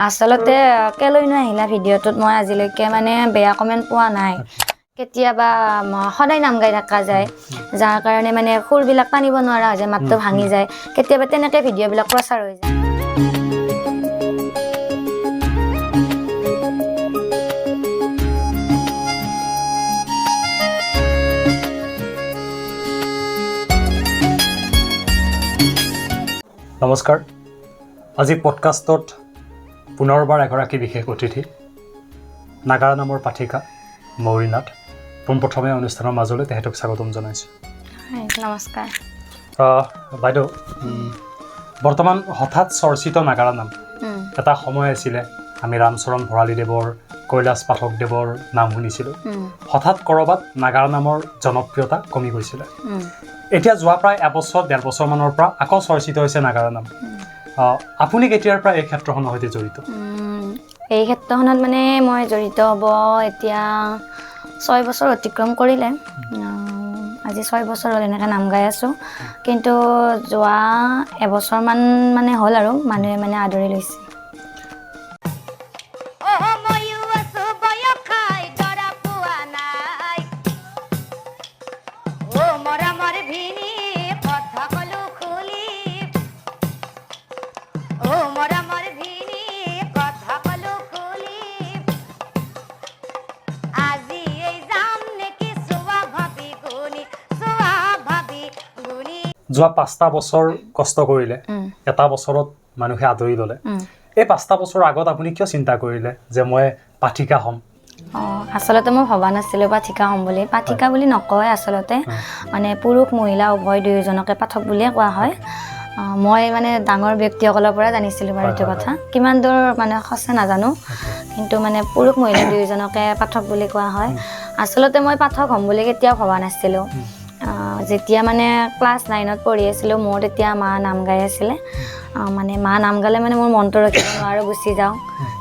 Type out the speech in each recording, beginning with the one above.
আচলতে কেলৈনো আহিলা ভিডিঅ'টোত মই আজিলৈকে মানে বেয়া কমেণ্ট পোৱা নাই। কেতিয়াবা সদায় নাম গাই থকা যায়, যাৰ কাৰণে মানে সুৰবিলাক টানিব নোৱাৰা হৈ যায়, মাতটো ভাঙি যায়। কেতিয়াবা তেনেকে ভিডিঅ'বিলাক প্ৰচাৰ হৈ যায়। নমস্কাৰ। আজি পডকাষ্টত পুনৰবাৰ এগৰাকী বিশেষ অতিথি নাগাৰা নামৰ পাঠিকা mayuri nath পোনপ্ৰথমে অনুষ্ঠানৰ মাজলৈ তেহেঁতক স্বাগতম জনাইছোঁ। নমস্কাৰ। বাইদেউ, বৰ্তমান হঠাৎ চৰ্চিত নাগাৰা নাম এটা সময় আছিলে, আমি ৰামচৰণ ভৰালীদেৱৰ, কৈলাশ পাঠকদেৱৰ নাম শুনিছিলোঁ। হঠাৎ ক'ৰবাত নাগাৰা নামৰ জনপ্ৰিয়তা কমি গৈছিলে। এতিয়া যোৱা প্ৰায় এবছৰ ডেৰ বছৰমানৰ পৰা আকৌ চৰ্চিত হৈছে নাগাৰা নাম। আপুনি কেতিয়াৰ পৰা এই ক্ষেত্ৰখনৰ সৈতে জড়িত? এই ক্ষেত্ৰখনত মানে মই জড়িত হ'ব এতিয়া 6 বছৰ অতিক্ৰম কৰিলে। আজি 6 বছৰ হ'ল এনেকৈ নাম গাই আছোঁ, কিন্তু যোৱা এবছৰমান মানে হ'ল আৰু মানুহে মানে আদৰি লৈছে। যোৱা 5টা বছৰ কষ্ট কৰিলে, এটা বছৰত মানুহে আদৰি ল'লে। এই 5টা বছৰৰ আগত আপুনি কিয় চিন্তা কৰিলে যে মই পাঠিকা হ'ম? আচলতে মই ভবা নাছিলোঁ পাঠিকা হ'ম বুলি। পাঠিকা বুলি নকয় আচলতে, মানে পুৰুষ মহিলা উভয় দুয়োজনকে পাঠক বুলিয়ে কোৱা হয়। মই মানে ডাঙৰ ব্যক্তিসকলৰ পৰা জানিছিলোঁ বাৰু এইটো কথা, কিমান দূৰ মানে সঁচা নাজানো, কিন্তু মানে পুৰুষ মহিলা দুয়োজনকে পাঠক বুলি কোৱা হয়। আচলতে মই পাঠক হ'ম বুলি কেতিয়াও ভবা নাছিলোঁ। যেতিয়া মানে ক্লাছ 9ত পঢ়ি আছিলোঁ, মোৰ তেতিয়া মা নাম গাই আছিলে। মানে মা নাম গালে মানে মোৰ মনটো ৰখিব নোৱাৰোঁ, গুচি যাওঁ।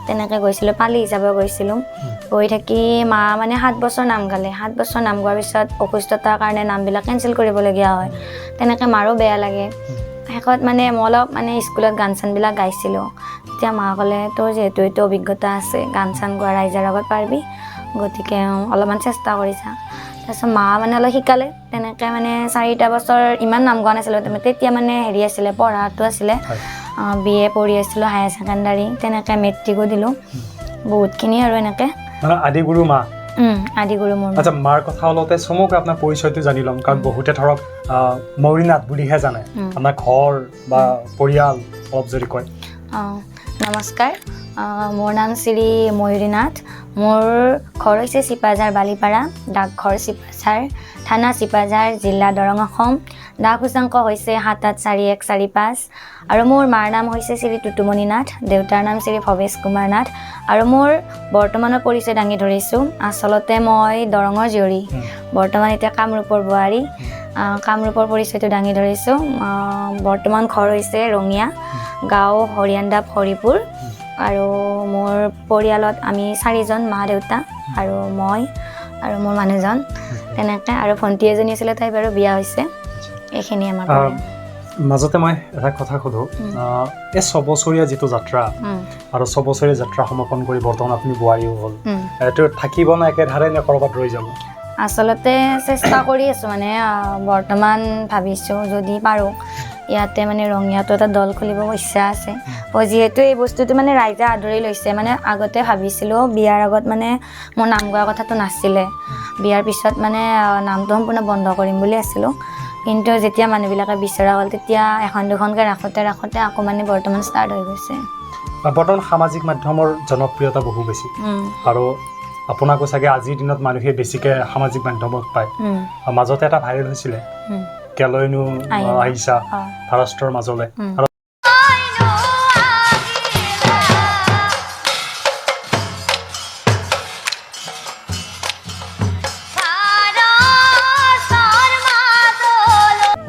তেনেকৈ গৈছিলোঁ, পালি হিচাপে গৈছিলোঁ। গৈ থাকি মা মানে 7 বছৰ নাম গালে। 7 বছৰ নাম গোৱাৰ পিছত অসুস্থতাৰ কাৰণে নামবিলাক কেঞ্চেল কৰিবলগীয়া হয়। তেনেকৈ মাৰো বেয়া লাগে। শেষত মানে মই অলপ মানে স্কুলত গান চানবিলাক গাইছিলোঁ। তেতিয়া মা ক'লে, তোৰ যিহেতু এইটো অভিজ্ঞতা আছে, গান চান গোৱা ৰাইজৰ আগত পাৰিবি, গতিকে অলপমান চেষ্টা কৰিছা। তাৰপিছত মা মানে অলপ শিকালে। তেনেকৈ মানে 4টা বছৰ ইমান নাম গোৱা নাছিলোঁ। তেতিয়া মানে হেৰি আছিলে, পঢ়াটো আছিলে, BA পঢ়ি আছিলোঁ, হায়াৰ ছেকেণ্ডাৰী, তেনেকৈ মেট্ৰিকো দিলোঁ, বহুতখিনি আৰু এনেকৈ। আদিগুৰু মা? আদিগুৰু মোৰ। আচ্ছা, মাৰ কথা অলপতে চমুকৈ আপোনাৰ পৰিচয়টো জানি ল'ম, কাৰণ বহুতে ধৰক mayuri nath বুলিহে জানে, আপোনাৰ ঘৰ বা পৰিয়াল অলপ যদি কয়। নমস্কাৰ, মোৰ নাম শ্ৰী mayuri nath। মোৰ ঘৰ হৈছে চিপাঝাৰ বালিপাৰা, ডাকঘৰ চিপাঝাৰ, থানা চিপাঝাৰ, জিলা দৰং, অসম। ডাক সূচাংক হৈছে 784145। আৰু মোৰ মাৰ নাম হৈছে শ্ৰী টুটুমণি নাথ, দেউতাৰ নাম শ্ৰী ভৱেশ কুমাৰ নাথ। আৰু মোৰ বৰ্তমানৰ পৰিচয় দাঙি ধৰিছোঁ। আচলতে মই দৰঙৰ জীয়ৰী, বৰ্তমান এতিয়া কামৰূপৰ বোৱাৰী। কামৰূপৰ পৰিচয়টো দাঙি ধৰিছোঁ। বৰ্তমান ঘৰ হৈছে ৰঙিয়া, গাঁও হৰিয়াণ্ডাপ হৰিপুৰ। আৰু মোৰ পৰিয়ালত আমি 4জন, মা দেউতা আৰু মই আৰু মোৰ মানুহজন, তেনেকৈ। আৰু ভণ্টি এজনী আছিলে, তাই বাৰু বিয়া হৈছে। এইখিনি আমাৰ মাজতে মই এটা কথা সোধোঁ, এই 6 বছৰীয়া যিটো যাত্ৰা আৰু 6 বছৰীয়া যাত্ৰা সমাপন কৰি বৰ্তমান আপুনি বোৱাৰীও হ'ল, এইটো থাকিব নে একেধাৰে নে ক'ৰবাত ৰৈ যাব? আচলতে চেষ্টা কৰি আছোঁ, মানে বৰ্তমান ভাবিছোঁ যদি পাৰোঁ ইয়াতে মানে ৰঙিয়াতো এটা দল খুলিব ইচ্ছা আছে। যিহেতু এই বস্তুটো মানে ৰাইজে আদৰি লৈছে। মানে আগতে ভাবিছিলোঁ, বিয়াৰ আগত মানে মোৰ নাম গোৱাৰ কথাটো নাছিলে, বিয়াৰ পিছত মানে নামটো সম্পূৰ্ণ বন্ধ কৰিম বুলি আছিলোঁ। কিন্তু যেতিয়া মানুহবিলাকে বিচৰা হ'ল, তেতিয়া এখন দুখনকৈ ৰাখোঁতে আকৌ মানে বৰ্তমান ষ্টাৰ্ট হৈ গৈছে। বৰ্তমান সামাজিক মাধ্যমৰ জনপ্ৰিয়তা বহু বেছি, আৰু আপোনাকো চাগে আজিৰ দিনত মানুহে বেছিকৈ সামাজিক মাধ্যমত পায়। মাজতে এটা ভাইৰেল হৈছিলে, কেলৈনো আহিছা ভাৰতৰ মাজলৈ।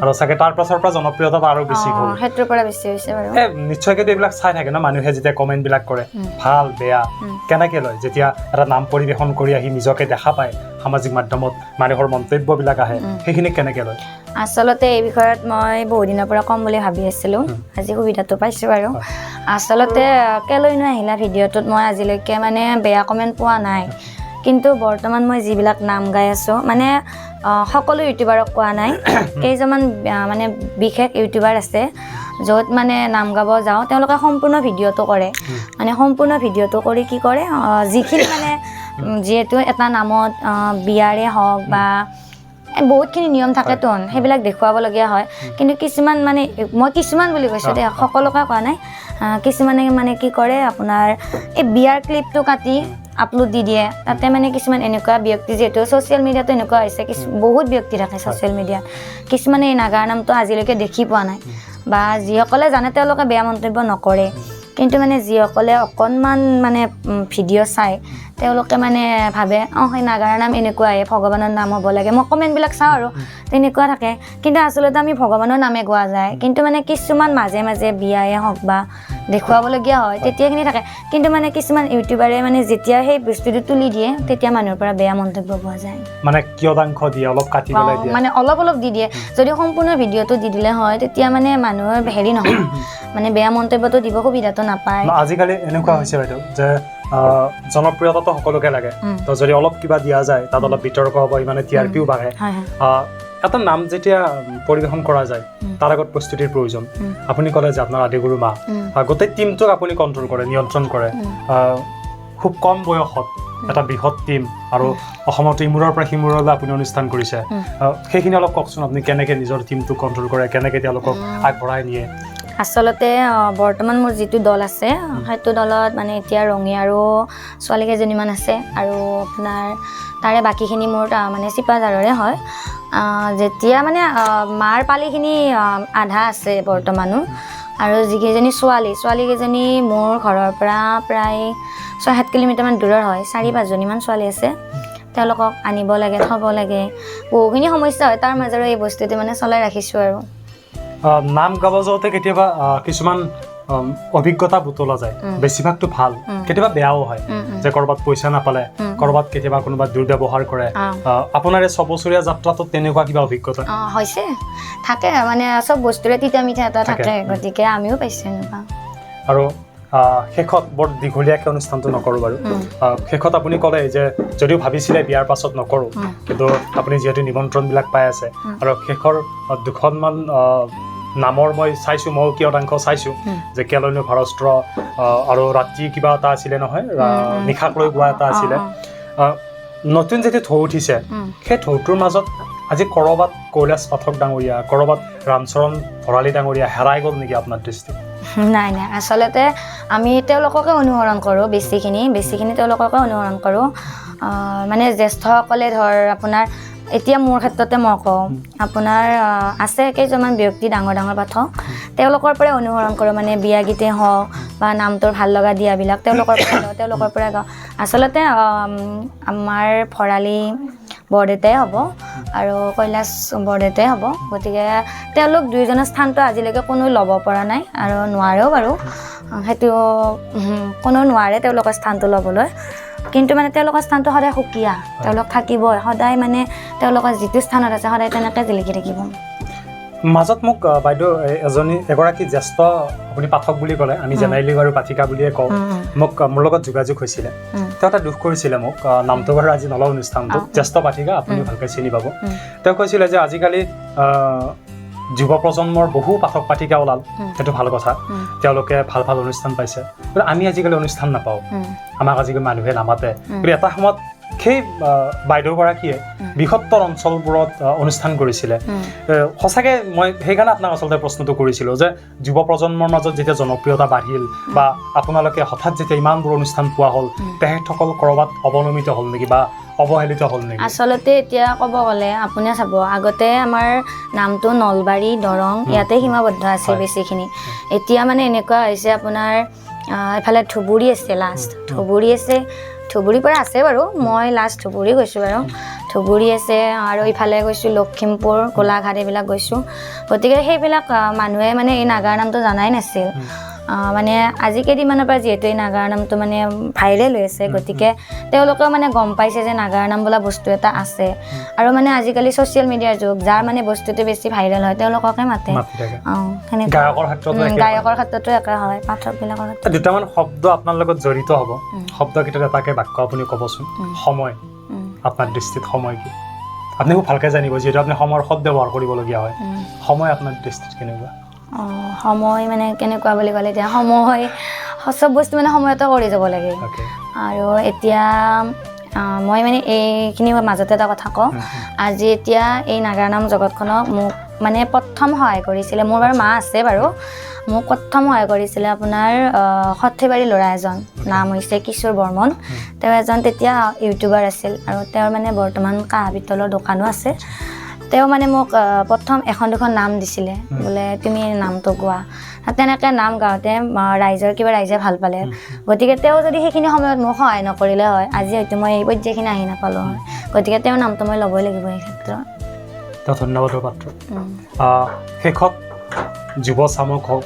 আৰু চাগে তাৰ পাছৰ পৰা জনপ্ৰিয়তা আৰু বেছি হ'ল হেতৰ পৰা বেছি হৈছে বাৰু নিশ্চয়কৈ এইবিলাক চাই থাকে ন মানুহে যেতিয়া কমেন্ট বিলাক কৰে ভাল বেয়া কেনেকৈ লয় যেতিয়া এটা নাম পৰিৱেশন কৰি আহি নিজকে দেখা পায় সামাজিক মাধ্যমত মানুহৰ মন্তব্যবিলাক আহে সেইখিনি কেনেকৈ লয় আচলতে এই বিষয়ত মই বহু দিনৰ পৰা কম বুলি ভাবি আছিলোঁ আজি সুবিধাটো পাইছোঁ বাৰু আচলতে কেলৈনো আহিলা ভিডিঅ'টোত মই আজিলৈকে মানে বেয়া কমেণ্ট পোৱা নাই কিন্তু বৰ্তমান মই যিবিলাক নাম গাই আছোঁ মানে সকলো ইউটিউবাৰক কোৱা নাই কেইজনমান মানে বিশেষ ইউটিউবাৰ আছে য'ত মানে নাম গাব যাওঁ তেওঁলোকে সম্পূৰ্ণ ভিডিঅ'টো কৰে মানে সম্পূৰ্ণ ভিডিঅ'টো কৰি কি কৰে যিখিনি মানে যিহেতু এটা নামত বিয়াৰে হওক বা বহুতখিনি নিয়ম থাকেতো সেইবিলাক দেখুৱাবলগীয়া হয় কিন্তু কিছুমান মানে মই কিছুমান বুলি কৈছোঁ দেই সকলোকে কোৱা নাই কিছুমানে মানে কি কৰে আপোনাৰ এই বিয়াৰ ক্লিপটো কাটি আপলোড দি দিয়ে তাতে মানে কিছুমান এনেকুৱা ব্যক্তি যিহেতু ছ'চিয়েল মিডিয়াতো এনেকুৱা হৈছে বহুত ব্যক্তি থাকে ছ'চিয়েল মিডিয়াত কিছুমানে এই নাগাৰ নামটো আজিলৈকে দেখি পোৱা নাই বা যিসকলে জানে তেওঁলোকে বেয়া মন্তব্য নকৰে কিন্তু মানে যিসকলে অকণমান মানে ভিডিঅ' চাই তেওঁলোকে মানে ভাবে সেই নাগাৰা নাম এনেকুৱাই ভগৱানৰ নাম হ'ব লাগে মই কমেণ্টবিলাক চাওঁ আৰু তেনেকুৱা থাকে কিন্তু আচলতে আমি ভগৱানৰ নামে গোৱা যায় কিন্তু মানে কিছুমান মাজে মাজে বিয়াই হওক বা দেখুৱাবলগীয়া হয় তেতিয়াখিনি থাকে কিন্তু মানে কিছুমান ইউটিউবাৰে মানে যেতিয়া সেই বস্তুটো তুলি দিয়ে তেতিয়া মানুহৰ পৰা বেয়া মন্তব্য পোৱা যায় মানে কিয়দাংশ দিয়ে অলপ কাটি পেলাই দিয়ে মানে অলপ দি দিয়ে যদি সম্পূৰ্ণ ভিডিঅ'টো দি দিলে হয় তেতিয়া মানে মানুহৰ হেৰি নহয় মানে বেয়া মন্তব্যটো দিব সুবিধাটো নাপায় আজিকালি এনেকুৱা হৈছে বাইদেউ যে জনপ্ৰিয়তাটো সকলোকে লাগে তো যদি অলপ কিবা দিয়া যায় তাত অলপ বিতৰ্ক হ'ব ইমানে টিআৰপিও বাঢ়ে এটা নাম যেতিয়া পৰিৱেশন কৰা যায় তাৰ আগত প্ৰস্তুতিৰ প্ৰয়োজন আপুনি ক'লে যে আপোনাৰ আদিগুৰু মা গোটেই টিমটোক আপুনি কণ্ট্ৰল কৰে নিয়ন্ত্ৰণ কৰে খুব কম বয়সত এটা বৃহৎ টিম আৰু অসমত ইমূৰৰ পৰা সিমূৰলৈ আপুনি অনুষ্ঠান কৰিছে সেইখিনি অলপ কওকচোন আপুনি কেনেকৈ নিজৰ টিমটোক কণ্ট্ৰল কৰে কেনেকৈ তেওঁলোকক আগবঢ়াই নিয়ে আচলতে বৰ্তমান মোৰ যিটো দল আছে সেইটো দলত মানে এতিয়া ৰঙী আৰু ছোৱালী কেইজনীমান আছে আৰু আপোনাৰ তাৰে বাকীখিনি মোৰ মানে চিপাঝাৰৰে হয় যেতিয়া মানে মাৰ পালিখিনি আধা আছে বৰ্তমানো আৰু যিকেইজনী ছোৱালীকেইজনী মোৰ ঘৰৰ পৰা প্ৰায় 6-7 কিলোমিটাৰমান দূৰৰ হয় 4-5জনীমান ছোৱালী আছে তেওঁলোকক আনিব লাগে থ'ব লাগে বহুখিনি সমস্যা হয় তাৰ মাজেৰে এই বস্তুটো মানে চলাই ৰাখিছোঁ আৰু নাম গাব যাওঁতে কেতিয়াবা কিছুমান অভিজ্ঞতা বুটলা যায় বেছিভাগটো ভাল কেতিয়াবা বেয়াও হয় যে ক'ৰবাত পইচা নাপালে ক'ৰবাত কেতিয়াবা কোনোবা দুৰ্ব্যৱহাৰ কৰে আপোনাৰ এই 6 বছৰীয়া যাত্ৰাটোত তেনেকুৱা কিবা অভিজ্ঞতা হৈছে থাকে মানে চব বস্তুৰে তিতা মিঠা এটা থাকে গতিকে আমিও পাইছোঁ এনেকুৱা আৰু শেষত বৰ দীঘলীয়াকৈ অনুষ্ঠানটো নকৰোঁ বাৰু শেষত আপুনি ক'লে যে যদিও ভাবিছিলে বিয়াৰ পাছত নকৰোঁ কিন্তু আপুনি যিহেতু নিমন্ত্ৰণবিলাক পাই আছে আৰু শেষৰ 2খনমান নামৰ মই চাইছোঁ মই কিয়দাংশ চাইছোঁ যে কেলৈনো ভাৰস্ত্ৰ আৰু ৰাতি কিবা এটা আছিলে নহয় নিশাক লৈ গোৱা এটা আছিলে নতুন যেতিয়া ঢৌ উঠিছে সেই ঢৌটোৰ মাজত আজি ক'ৰবাত কৈলাশ পাঠক ডাঙৰীয়া ক'ৰবাত ৰামচৰণ ভৰালী ডাঙৰীয়া হেৰাই গ'ল নেকি আপোনাৰ দৃষ্টিত নাই আচলতে আমি তেওঁলোককে অনুসৰণ কৰোঁ বেছিখিনি তেওঁলোককে অনুসৰণ কৰোঁ মানে জ্যেষ্ঠসকলে ধৰ আপোনাৰ এতিয়া মোৰ ক্ষেত্ৰতে মই কওঁ আপোনাৰ আছে কেইজনমান ব্যক্তি ডাঙৰ পাঠক তেওঁলোকৰ পৰাই অনুসৰণ কৰোঁ মানে বিয়া গীতে হওক বা নামটোৰ ভাল লগা দিয়াবিলাক তেওঁলোকৰ পৰা গাওঁ আচলতে আমাৰ ভৰালী বৰদেউতাই হ'ব আৰু কৈলাশ বৰদেউতাই হ'ব গতিকে তেওঁলোক দুয়োজনৰ স্থানটো আজিলৈকে কোনো ল'ব পৰা নাই আৰু নোৱাৰেও বাৰু সেইটো কোনো নোৱাৰে তেওঁলোকৰ স্থানটো ল'বলৈ কিন্তু মানে তেওঁলোকৰ স্থানটো সদায় সুকীয়া তেওঁলোক থাকিবই সদায় মানে তেওঁলোকৰ যিটো স্থানত আছে সদায় তেনেকৈ জিলিকি থাকিব মাজত মোক বাইদেউ এগৰাকী জ্যেষ্ঠ আপুনি পাঠক বুলি ক'লে আমি জেনেৰেলি বাৰু পাঠিকা বুলিয়ে কওঁ মোৰ লগত যোগাযোগ হৈছিলে তেওঁ এটা দুখ কৰিছিলে মোক নামটো বাৰু আজি নলওঁ অনুষ্ঠানটো জ্যেষ্ঠ পাঠিকা আপুনি ভালকৈ চিনি পাব তেওঁ কৈছিলে যে আজিকালি যুৱ প্ৰজন্মৰ বহু পাঠক পাঠিকা ওলাল সেইটো ভাল কথা তেওঁলোকে ভাল অনুষ্ঠান পাইছে কিন্তু আমি আজিকালি অনুষ্ঠান নাপাওঁ আমাক আজিকালি মানুহে নামাতে কিন্তু এটা সময়ত সেই বাইদেউগৰাকীয়ে বৃহত্তৰ অঞ্চলবোৰত অনুষ্ঠান কৰিছিলে সঁচাকৈ মই সেইকাৰণে আপোনাক আচলতে প্ৰশ্নটো কৰিছিলোঁ যে যুৱ প্ৰজন্মৰ মাজত যেতিয়া জনপ্ৰিয়তা বাঢ়িল বা আপোনালোকে হঠাৎ যেতিয়া ইমানবোৰ অনুষ্ঠান পোৱা হ'ল তেখেতসকল ক'ৰবাত অৱনমিত হ'ল নেকি বা অৱহেলিত হ'ল নেকি আচলতে এতিয়া ক'ব গ'লে আপুনি চাব আগতে আমাৰ নামটো নলবাৰী দৰং ইয়াতে সীমাবদ্ধ আছিল বেছিখিনি এতিয়া মানে এনেকুৱা হৈছে আপোনাৰ এফালে ধুবুৰী আছে লাষ্ট ধুবুৰীৰ পৰা আছে বাৰু মই লাষ্ট ধুবুৰী গৈছোঁ বাৰু ধুবুৰী আছে আৰু ইফালে গৈছোঁ লখিমপুৰ গোলাঘাট এইবিলাক গৈছোঁ গতিকে সেইবিলাক মানুহে মানে এই নাগাৰা নামটো জানাই নাছিল মানে আজি কেইদিনমানৰ পৰা যিহেতু এই নাগাৰা নামটো মানে ভাইৰেল হৈ আছে গতিকে তেওঁলোকেও মানে গম পাইছে যে নাগাৰা নাম বোলা বস্তু এটা আছে আৰু মানে আজিকালি ছ'চিয়েল মিডিয়াৰ যুগ যাৰ মানে বস্তুটো বেছি ভাইৰেল হয় তেওঁলোককে মাতে গায়কৰ ক্ষেত্ৰতো একে হয় পাঠকবিলাকৰ ক্ষেত্ৰত দুটামান শব্দ আপোনাৰ লগত জড়িত হ'ব শব্দকেইটাত এটাকে বাক্য আপুনি ক'বচোন সময় আপোনাৰ দৃষ্টিত সময় কি আপুনি খুব ভালকৈ জানিব যিহেতু আপুনি সময়ৰ সৎ ব্যৱহাৰ কৰিবলগীয়া হয় সময় আপোনাৰ দৃষ্টিত কেনেকুৱা সময় মানে কেনেকুৱা বুলি ক'লে এতিয়া সময় চব বস্তু মানে সময়তে কৰি যাব লাগে আৰু এতিয়া মই মানে এইখিনি মাজতে এটা কথা কওঁ আজি এতিয়া এই নাগাৰা নাম জগতখনক মোক মানে প্ৰথম সহায় কৰিছিলে মোৰ বাৰু মা আছে বাৰু মোক প্ৰথম সহায় কৰিছিলে আপোনাৰ সৰ্থেবাৰী ল'ৰা এজন নাম হৈছে কিশোৰ বৰ্মন তেওঁ এজন তেতিয়া ইউটিউবাৰ আছিল আৰু তেওঁৰ মানে বৰ্তমান কাঁহ পিতলৰ দোকানো আছে তেওঁ মানে মোক প্ৰথম এখন দুখন নাম দিছিলে বোলে তুমি নামটো গোৱা তেনেকৈ নাম গাওঁতে ৰাইজে ভাল পালে গতিকে তেওঁ যদি সেইখিনি সময়ত মোক সহায় নকৰিলে হয় আজি হয়তো মই এই পৰ্যায়খিনি আহি নাপালোঁ হয় গতিকে তেওঁৰ নামটো মই ল'বই লাগিব এই ক্ষেত্ৰত ধন্যবাদৰ পাত্ৰ শেষত যুৱ চামক হওক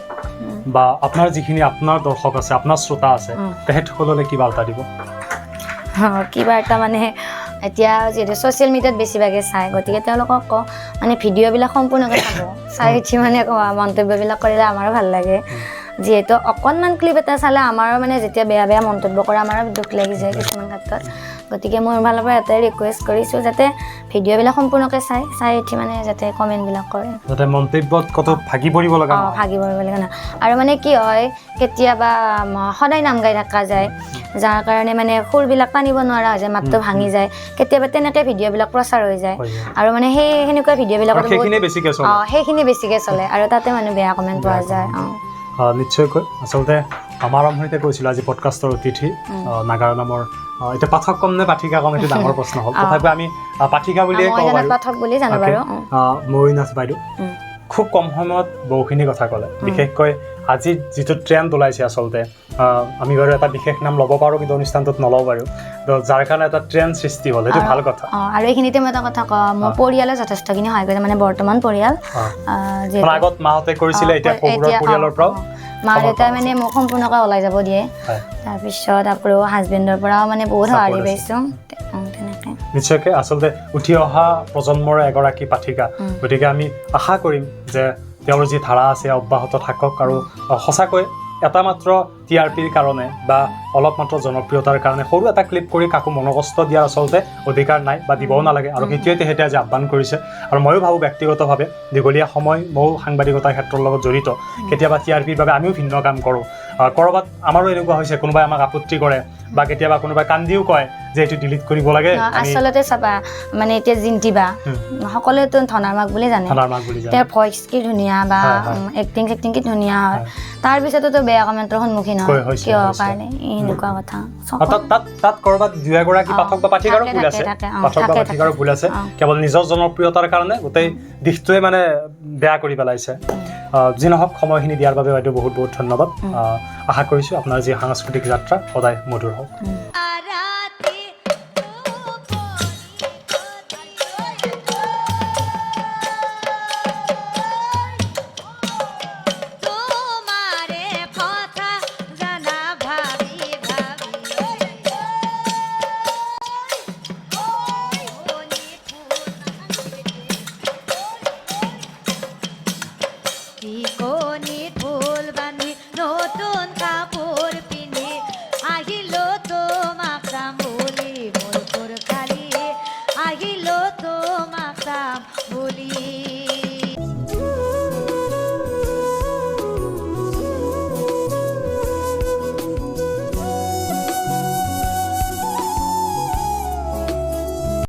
বা আপোনাৰ যিখিনি আপোনাৰ দৰ্শক আছে আপোনাৰ শ্ৰোতা আছে তেখেতসকললৈ কি বাৰ্তা দিব কি বাৰ্তা মানে এতিয়া যিহেতু ছ'চিয়েল মিডিয়াত বেছিভাগে চায় গতিকে তেওঁলোকক মানে ভিডিঅ'বিলাক সম্পূৰ্ণকৈ চাব চাই উঠি মানে মন্তব্যবিলাক কৰিলে আমাৰো ভাল লাগে যিহেতু অকণমান ক্লিপ এটা চালে আমাৰো মানে যেতিয়া বেয়া মন্তব্য কৰে আমাৰো দুখ লাগি যায় কিছুমান ক্ষেত্ৰত গতিকে মোৰ ফালৰ পৰা এটাই ৰিকুৱেষ্ট কৰিছোঁ যাতে ভিডিঅ'বিলাক সম্পূৰ্ণকৈ চাই উঠি মানে যাতে কমেণ্টবিলাক কৰে যাতে মন্তব্যত ক'তো ভাগি পৰিব লগা নহয় আৰু মানে কি হয় কেতিয়াবা সদায় নাম গাই থকা যায় যাৰ কাৰণে মানে সুৰবিলাক টানিব নোৱাৰা হৈ যায় মাতটো ভাঙি যায় কেতিয়াবা তেনেকৈ ভিডিঅ'বিলাক প্ৰচাৰ হৈ যায় আৰু মানে সেনেকুৱা ভিডিঅ'বিলাকত সেইখিনি বেছিকৈ চলে আৰু তাতে মানে বেয়া কমেণ্ট পোৱা যায় নিশ্চয়কৈ আচলতে আমাৰ আৰম্ভণিতে কৈছিলোঁ আজি পডকাষ্টৰ অতিথি নাগাৰা নামৰ এতিয়া পাঠক কম নে পাঠিকা কম এইটো ডাঙৰ প্ৰশ্ন হ'ল তথাপিও আমি পাঠিকা বুলিয়ে কওঁ mayuri nath বাইদেউ খুব কম সময়ত বহুখিনি কথা ক'লে বিশেষকৈ আজি যিটো ট্ৰেণ্ড ওলাইছে আচলতে আমি বাৰু এটা বিশেষ নাম ল'ব পাৰোঁ কিন্তু অনুষ্ঠানটোত নলওঁ বাৰু যাৰ কাৰণে এটা ট্ৰেণ্ড সৃষ্টি হ'ল সেইটো ভাল কথা আৰু এইখিনিতে মই এটা কথা কওঁ মোৰ পৰিয়ালে যথেষ্টখিনি সহায় কৰিছে মানে বৰ্তমান পৰিয়াল আগত মাহঁতে কৰিছিলে এতিয়া পৰিয়ালৰ পৰাও মা দেউতাই মানে মোক সম্পূৰ্ণকৈ ওলাই যাব দিয়ে তাৰপিছত আকৌ হাজবেণ্ডৰ পৰাও মানে বহুত সঁহাৰি পাইছোঁ তেনেকৈ নিশ্চয়কৈ আচলতে উঠি অহা প্ৰজন্মৰ এগৰাকী পাঠিকা গতিকে আমি আশা কৰিম যে তেওঁৰ যি ধাৰা আছে অব্যাহত থাকক আৰু সঁচাকৈ এটা মাত্ৰ TRPৰ কাৰণে বা অলপ মাত্ৰ জনপ্ৰিয়তাৰ কাৰণে সৰু এটা ক্লিপ কৰি কাকো মনকষ্ট দিয়াৰ আচলতে অধিকাৰ নাই বা দিবও নালাগে আৰু সেইটোৱে তেখেতে আজি আহ্বান কৰিছে আৰু ময়ো ভাবোঁ ব্যক্তিগতভাৱে দীঘলীয়া সময় ময়ো সাংবাদিকতাৰ ক্ষেত্ৰৰ লগত জড়িত কেতিয়াবা TRPৰ বাবে আমিও ভিন্ন কাম কৰোঁ ক'ৰবাত আমাৰো এনেকুৱা হৈছে কোনোবাই আমাক আপত্তি কৰে বা কেতিয়াবা কোনোবাই কান্দিও কয় যে এইটো ডিলিট কৰিব লাগে আচলতে চাবা মানে এতিয়া জিন্তিবা সকলোৱেতো ধনাৰ মাক বুলি জানে তেওঁৰ ভইচ কি ধুনীয়া বা এক্টিং কি ধুনীয়া হয় তাৰপিছতো বেয়া কমেণ্টৰ সন্মুখীন হয় কিয় কাৰণে এনেকুৱা কথা তাত ক'ৰবাত দুই এগৰাকী পাঠক বা পাঠিকাৰো ভুল আছে কেৱল নিজৰ জনপ্ৰিয়তাৰ কাৰণে গোটেই দিশটোৱে মানে বেয়া কৰি পেলাইছে যি নহওক সময়খিনি দিয়াৰ বাবে বাইদেউ বহুত বহুত ধন্যবাদ আশা কৰিছোঁ আপোনাৰ যি সাংস্কৃতিক যাত্ৰা সদায় মধুৰ হওক